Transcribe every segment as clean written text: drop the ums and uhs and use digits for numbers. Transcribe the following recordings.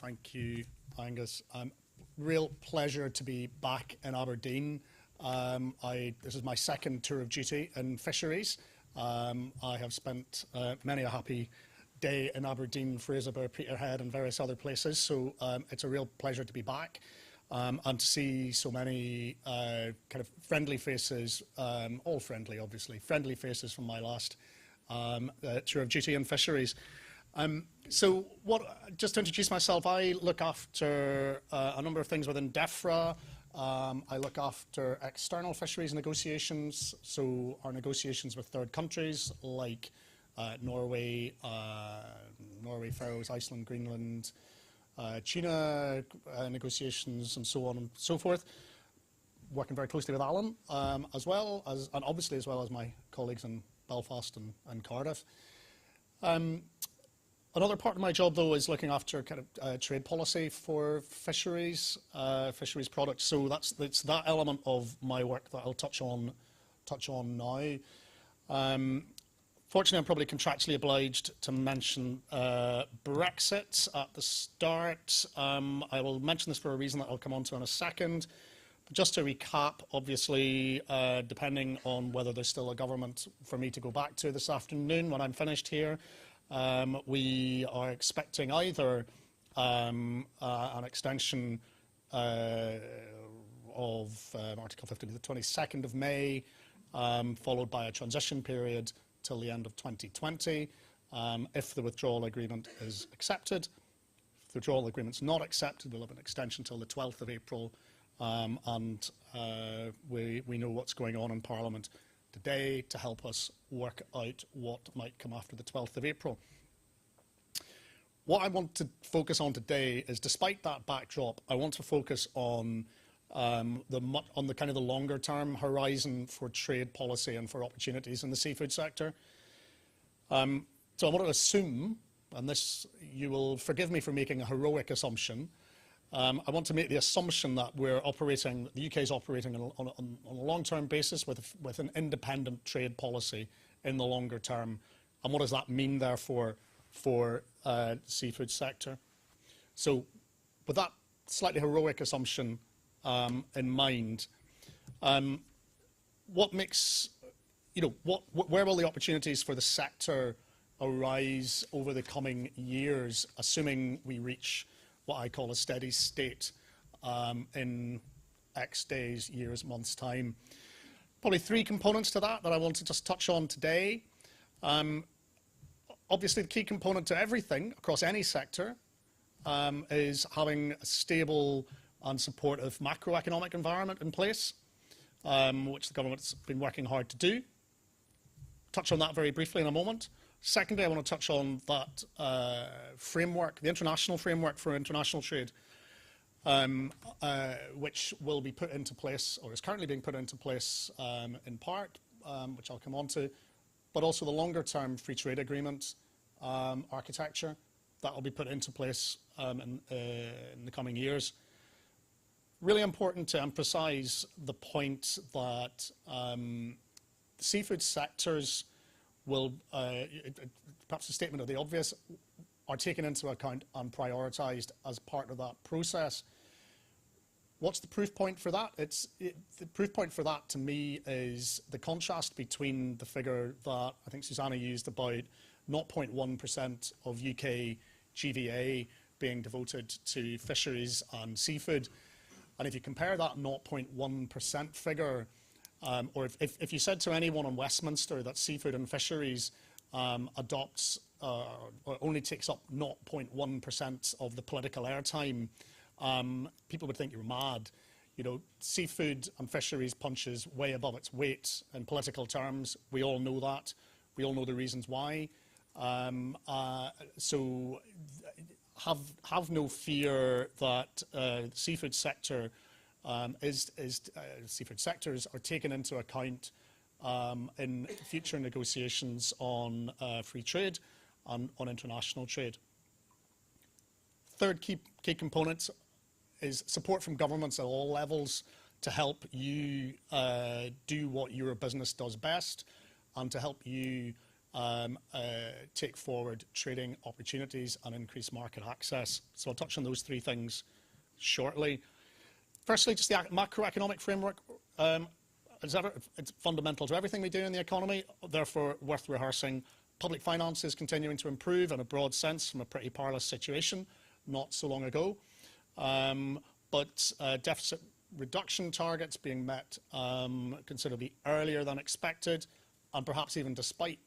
Thank you, Angus. Real pleasure to be back in Aberdeen. This is my second tour of duty in fisheries. I have spent many a happy day in Aberdeen, Fraserburgh, Peterhead and various other places, so it's a real pleasure to be back and to see so many kind of friendly faces, all friendly obviously, friendly faces from my last tour of duty in fisheries. Just to introduce myself, I look after a number of things within Defra. I look after external fisheries negotiations, so our negotiations with third countries like Norway, Faroes, Iceland, Greenland, tuna negotiations and so on and so forth. Working very closely with Alan, and obviously as well as my colleagues in Belfast and Cardiff. Another part of my job, though, is looking after kind of trade policy for fisheries, fisheries products. So it's that element of my work that I'll touch on now. Fortunately, I'm probably contractually obliged to mention Brexit at the start. I will mention this for a reason that I'll come on to in a second. But just to recap, obviously, depending on whether there's still a government for me to go back to this afternoon when I'm finished here, we are expecting either an extension of Article 50 to the 22nd of May, followed by a transition period till the end of 2020, if the withdrawal agreement is accepted. If the withdrawal agreement is not accepted, we'll have an extension till the 12th of April, and we know what's going on in Parliament today to help us work out what might come after the 12th of April. What I want to focus on today is, despite that backdrop, I want to focus on the kind of the longer term horizon for trade policy and for opportunities in the seafood sector. So I want to assume, and this, you will forgive me for making a heroic assumption, I want to make the assumption that the UK is operating on a long-term basis with an independent trade policy in the longer term. And what does that mean, therefore, for the seafood sector? So with that slightly heroic assumption in mind, where will the opportunities for the sector arise over the coming years, assuming we reach what I call a steady state in X days, years, months' time? Probably three components to that I want to just touch on today. Obviously, the key component to everything across any sector is having a stable and supportive macroeconomic environment in place, which the government's been working hard to do. Touch on that very briefly in a moment. Secondly, I want to touch on that framework, the international framework for international trade, which will be put into place, or is currently being put into place in part, which I'll come on to, but also the longer-term free trade agreement architecture that will be put into place in the coming years. Really important to emphasise the point that seafood sectors will, perhaps a statement of the obvious, are taken into account and prioritised as part of that process. What's the proof point for that? The proof point for that, to me, is the contrast between the figure that I think Susanna used about 0.1% of UK GVA being devoted to fisheries and seafood. And if you compare that 0.1% figure, or if you said to anyone in Westminster that seafood and fisheries adopts or only takes up 0.1% of the political airtime, people would think you're mad. You know, seafood and fisheries punches way above its weight in political terms. We all know that. We all know the reasons why. So have no fear that the seafood sector seafood sectors are taken into account in future negotiations on free trade and on international trade. Third key component is support from governments at all levels to help you do what your business does best, and to help you take forward trading opportunities and increase market access. So I'll touch on those three things shortly. Firstly, just the macroeconomic framework. It's fundamental to everything we do in the economy, therefore worth rehearsing. Public finance is continuing to improve in a broad sense from a pretty parlous situation not so long ago. But deficit reduction targets being met considerably earlier than expected, and perhaps even despite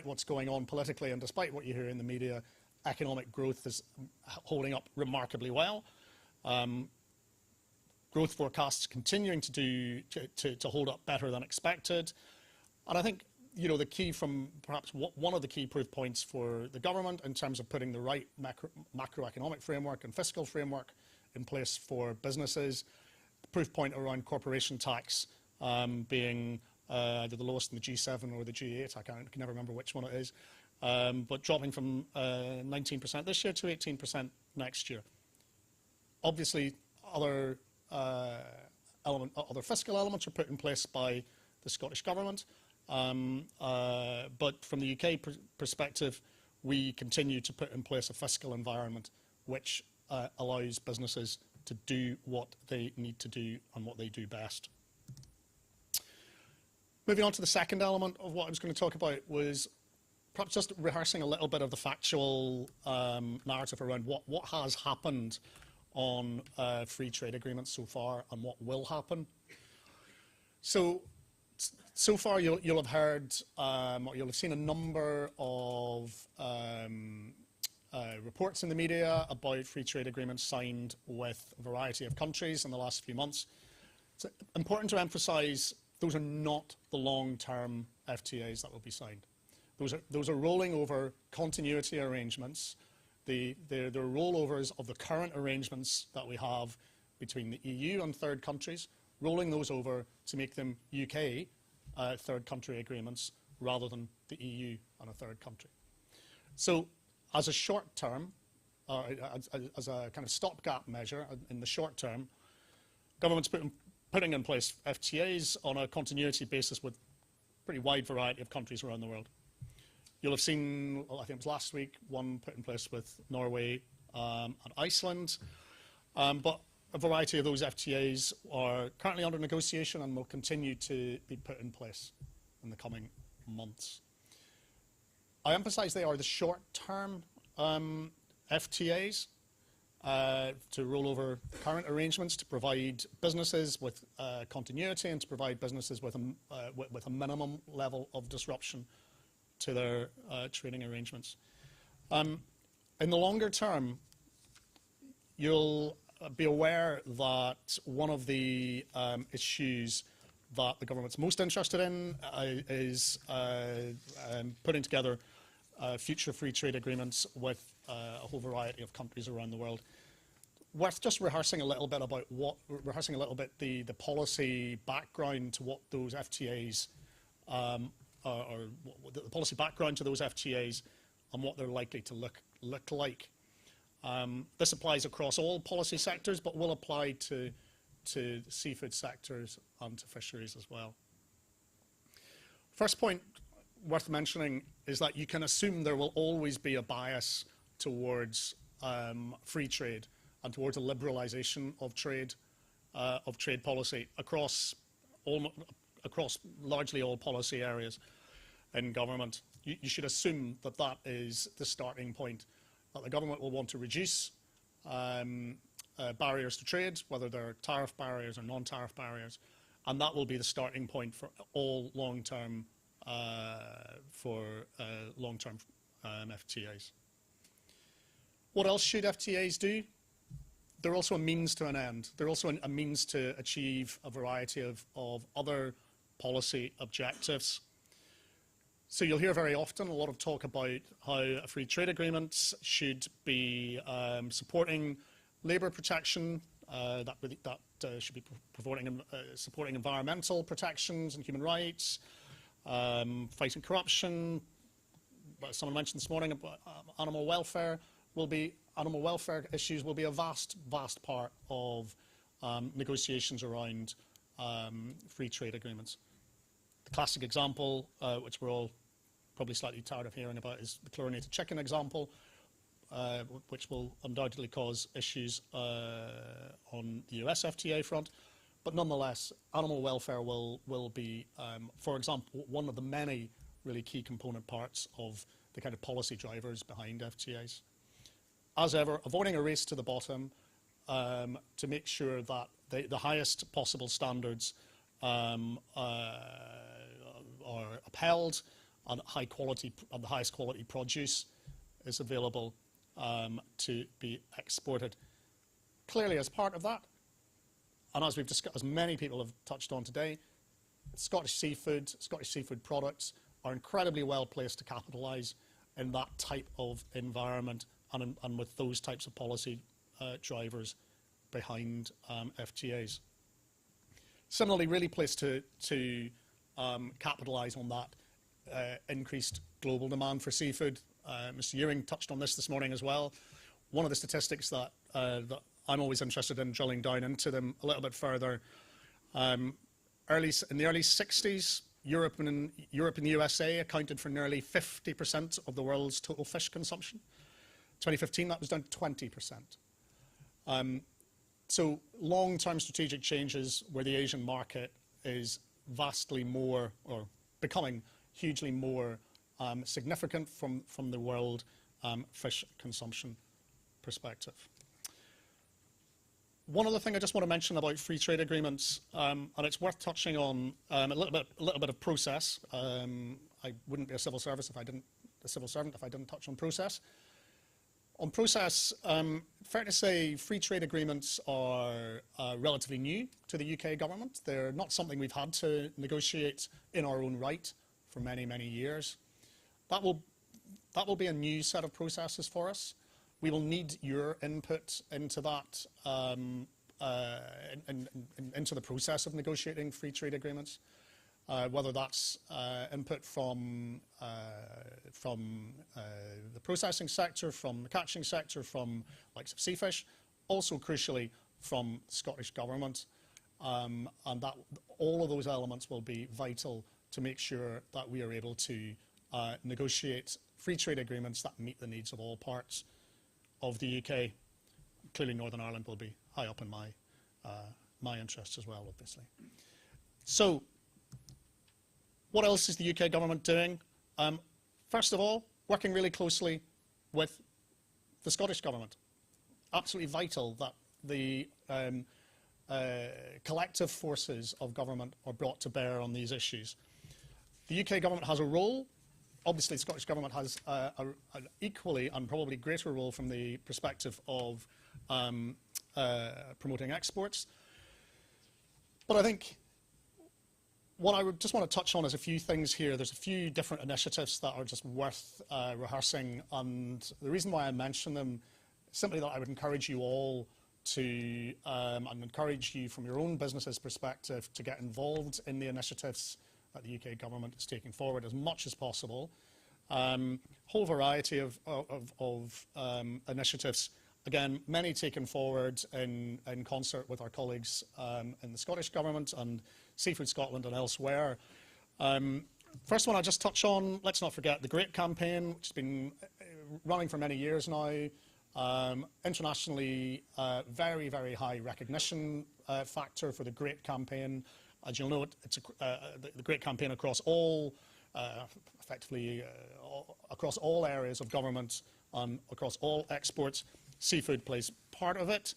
what's going on politically and despite what you hear in the media, economic growth is holding up remarkably well. Growth forecasts continuing to hold up better than expected. And I think, you know, the key from perhaps one of the key proof points for the government in terms of putting the right macroeconomic framework and fiscal framework in place for businesses, the proof point around corporation tax being either the lowest in the G7 or the G8, I can never remember which one it is, but dropping from 19% this year to 18% next year. Obviously, other fiscal elements are put in place by the Scottish Government, but from the UK perspective, we continue to put in place a fiscal environment which allows businesses to do what they need to do and what they do best. Moving on to the second element of what I was going to talk about was perhaps just rehearsing a little bit of the factual narrative around what has happened on free trade agreements so far and what will happen. So far you'll have heard, or you'll have seen a number of reports in the media about free trade agreements signed with a variety of countries in the last few months. It's important to emphasise those are not the long-term FTAs that will be signed. Those are rolling over continuity arrangements. They're rollovers of the current arrangements that we have between the EU and third countries, rolling those over to make them UK third country agreements rather than the EU and a third country. So as a short term, as a kind of stopgap measure in the short term, government's putting in place FTAs on a continuity basis with a pretty wide variety of countries around the world. You'll have seen, well, I think it was last week, one put in place with Norway and Iceland. But a variety of those FTAs are currently under negotiation and will continue to be put in place in the coming months. I emphasise they are the short-term FTAs to roll over current arrangements to provide businesses with continuity and to provide businesses with a minimum level of disruption to their trading arrangements. In the longer term, you'll be aware that one of the issues that the government's most interested in is putting together future free trade agreements with a whole variety of countries around the world. Worth just rehearsing a little bit the policy background to what those FTAs or the policy background to those FTAs and what they're likely to look like. This applies across all policy sectors, but will apply to the seafood sectors and to fisheries as well. First point worth mentioning is that you can assume there will always be a bias towards free trade and towards a liberalisation of trade policy across largely all policy areas in government. You should assume that that is the starting point, that the government will want to reduce barriers to trade, whether they're tariff barriers or non-tariff barriers, and that will be the starting point for all long-term FTAs. What else should FTAs do? They're also a means to an end. They're also a means to achieve a variety of other policy objectives. So you'll hear very often a lot of talk about how free trade agreements should be supporting labour protection, that should be supporting environmental protections and human rights, fighting corruption. Someone mentioned this morning about animal welfare issues will be a vast part of negotiations around free trade agreements. The classic example, which we're all probably slightly tired of hearing about, is the chlorinated chicken example, which will undoubtedly cause issues on the US FTA front. But nonetheless, animal welfare will be, for example, one of the many really key component parts of the kind of policy drivers behind FTAs. As ever, avoiding a race to the bottom to make sure that the highest possible standards are upheld, and high quality and the highest quality produce is available to be exported. Clearly, as part of that, and as we've discussed, as many people have touched on today, Scottish seafood products are incredibly well placed to capitalise in that type of environment and with those types of policy drivers behind FTAs. Similarly, really placed to capitalise on that increased global demand for seafood. Mr. Ewing touched on this morning as well. One of the statistics that I'm always interested in drilling down into them a little bit further. In the early 60s, Europe and the USA accounted for nearly 50% of the world's total fish consumption. 2015, that was down to 20%. So long-term strategic changes where the Asian market is vastly more, or becoming hugely more significant from the world fish consumption perspective. One other thing I just want to mention about free trade agreements, and it's worth touching on a little bit of process. I wouldn't be a civil servant if I didn't touch on process. On process, fair to say free trade agreements are relatively new to the UK government. They're not something we've had to negotiate in our own right for many, many years. That will be a new set of processes for us. We will need your input into that, into the process of negotiating free trade agreements, whether that's input from the processing sector, from the catching sector, from likes of Seafish, also crucially from the Scottish Government, and that all of those elements will be vital to make sure that we are able to negotiate free trade agreements that meet the needs of all parts of the UK. Clearly Northern Ireland will be high up in my interests as well, obviously. So, what else is the UK government doing? First of all, working really closely with the Scottish Government. Absolutely vital that the collective forces of government are brought to bear on these issues. The UK government has a role. Obviously, the Scottish Government has an equally and probably greater role from the perspective of promoting exports. But I think what I would just want to touch on is a few things here. There's a few different initiatives that are just worth rehearsing, and the reason why I mention them is simply that I would encourage you all to, and encourage you from your own business's perspective, to get involved in the initiatives that the UK government is taking forward as much as possible. Whole variety of initiatives. Again, many taken forward in concert with our colleagues in the Scottish Government and Seafood Scotland and elsewhere. First one I'll just touch on, let's not forget the GREAT campaign, which has been running for many years now. Internationally, very, very high recognition factor for the GREAT campaign. As you'll know, it's the GREAT campaign across all, across all areas of government, across all exports. Seafood plays part of it.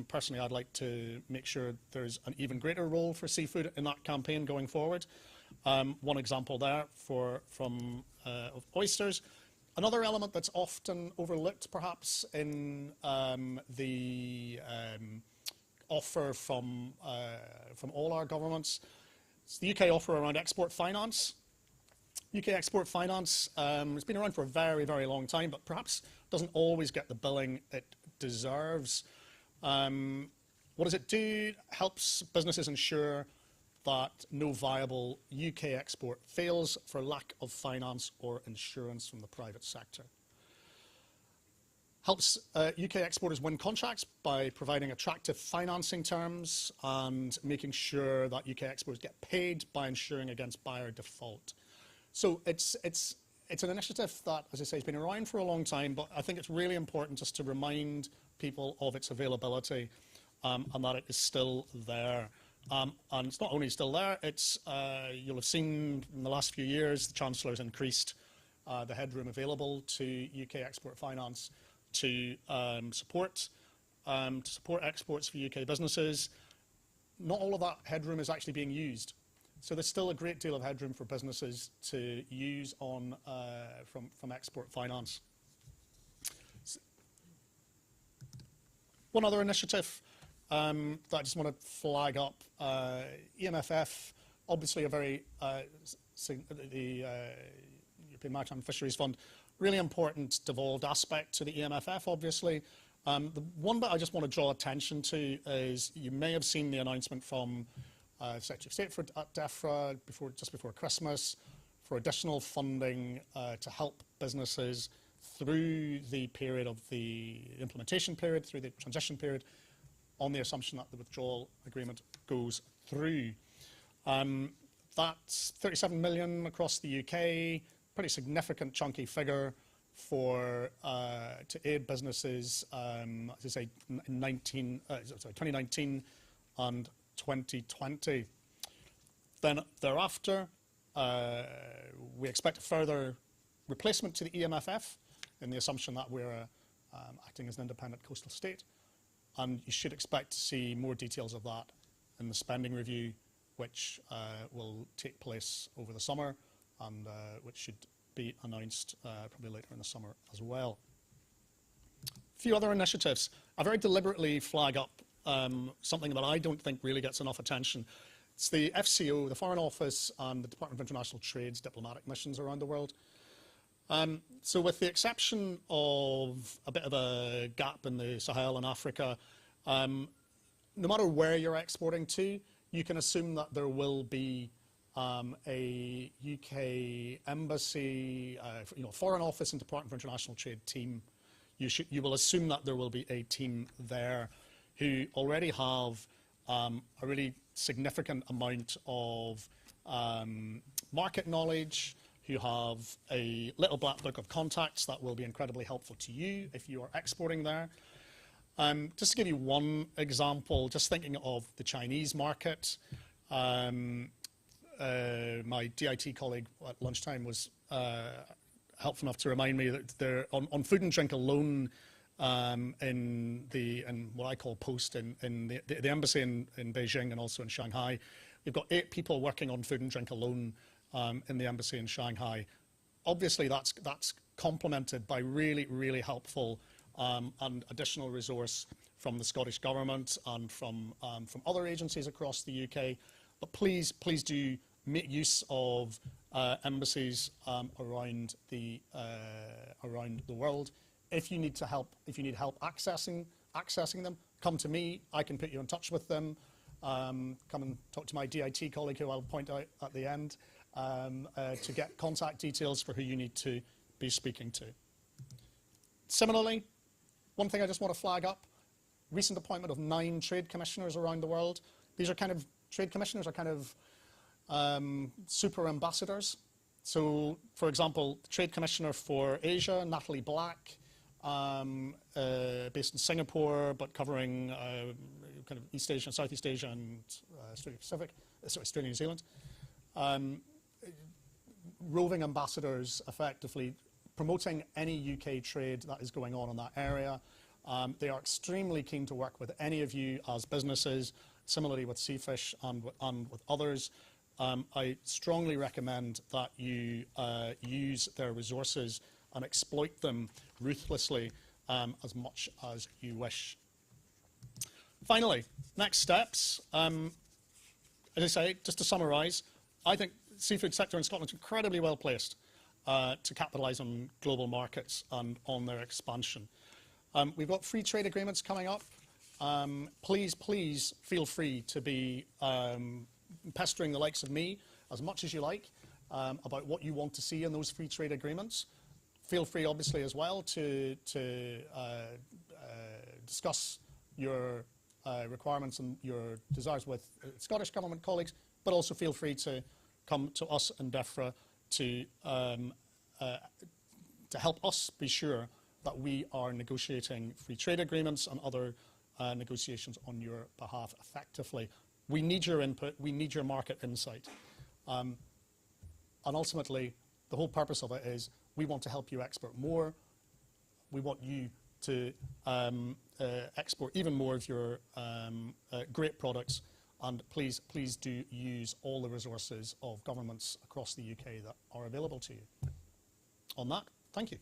Personally, I'd like to make sure there's an even greater role for seafood in that campaign going forward. One example there of oysters. Another element that's often overlooked, perhaps, in the offer from all our governments. It's the UK offer around export finance. UK export finance has been around for a very, very long time, but perhaps doesn't always get the billing it deserves. What does it do? It helps businesses ensure that no viable UK export fails for lack of finance or insurance from the private sector. Helps UK exporters win contracts by providing attractive financing terms and making sure that UK exporters get paid by ensuring against buyer default. So it's an initiative that, as I say, has been around for a long time, but I think it's really important just to remind people of its availability and that it is still there. And it's not only still there, it's, you'll have seen in the last few years, the Chancellor's increased the headroom available to UK export finance to support exports for UK businesses. Not all of that headroom is actually being used. So there's still a great deal of headroom for businesses to use on, from export finance. One other initiative that I just want to flag up, EMFF, obviously a very, the European Maritime Fisheries Fund, really important devolved aspect to the EMFF, obviously. The one that I just want to draw attention to is you may have seen the announcement from Secretary of State at Defra just before Christmas for additional funding to help businesses through the period of the implementation period, through the transition period, on the assumption that the withdrawal agreement goes through. That's 37 million across the UK, pretty significant chunky figure for to aid businesses, as I say, in 2019 and 2020. Then thereafter, we expect a further replacement to the EMFF in the assumption that we're acting as an independent coastal state. And you should expect to see more details of that in the spending review, which will take place over the summer and which should be announced probably later in the summer as well. A few other initiatives. I very deliberately flag up something that I don't think really gets enough attention. It's the FCO, the Foreign Office, and the Department of International Trade's diplomatic missions around the world. So with the exception of a bit of a gap in the Sahel and Africa, no matter where you're exporting to, you can assume that there will be a UK embassy, Foreign Office and Department for International Trade team. You will assume that there will be a team there who already have a really significant amount of market knowledge, who have a little black book of contacts that will be incredibly helpful to you if you are exporting there. Just to give you one example, just thinking of the Chinese market, my DIT colleague at lunchtime was helpful enough to remind me that they're on food and drink alone in what I call post in the embassy in Beijing and also in Shanghai. We've got 8 people working on food and drink alone in the embassy in Shanghai. Obviously, that's complemented by really, really helpful and additional resource from the Scottish Government and from other agencies across the UK. But please do make use of embassies around the world. If you need help accessing them, come to me. I can put you in touch with them. Come and talk to my DIT colleague, who I'll point out at the end, to get contact details for who you need to be speaking to. Similarly, one thing I just want to flag up, recent appointment of 9 trade commissioners around the world. These are trade commissioners are kind of super ambassadors. So, for example, the Trade Commissioner for Asia, Natalie Black, based in Singapore, but covering kind of East Asia, Southeast Asia, and Australia New Zealand. Roving ambassadors, effectively promoting any UK trade that is going on in that area. They are extremely keen to work with any of you as businesses, similarly with Seafish and with others. I strongly recommend that you use their resources and exploit them ruthlessly as much as you wish. Finally, next steps. As I say, just to summarise, I think the seafood sector in Scotland is incredibly well placed to capitalise on global markets and on their expansion. We've got free trade agreements coming up. Please feel free to be pestering the likes of me as much as you like about what you want to see in those free trade agreements. Feel free, obviously, as well to discuss your requirements and your desires with Scottish Government colleagues, but also feel free to come to us in Defra to help us be sure that we are negotiating free trade agreements and other negotiations on your behalf effectively. We need your input, we need your market insight. And ultimately, the whole purpose of it is we want to help you export more. We want you to export even more of your great products. And please do use all the resources of governments across the UK that are available to you. On that, thank you.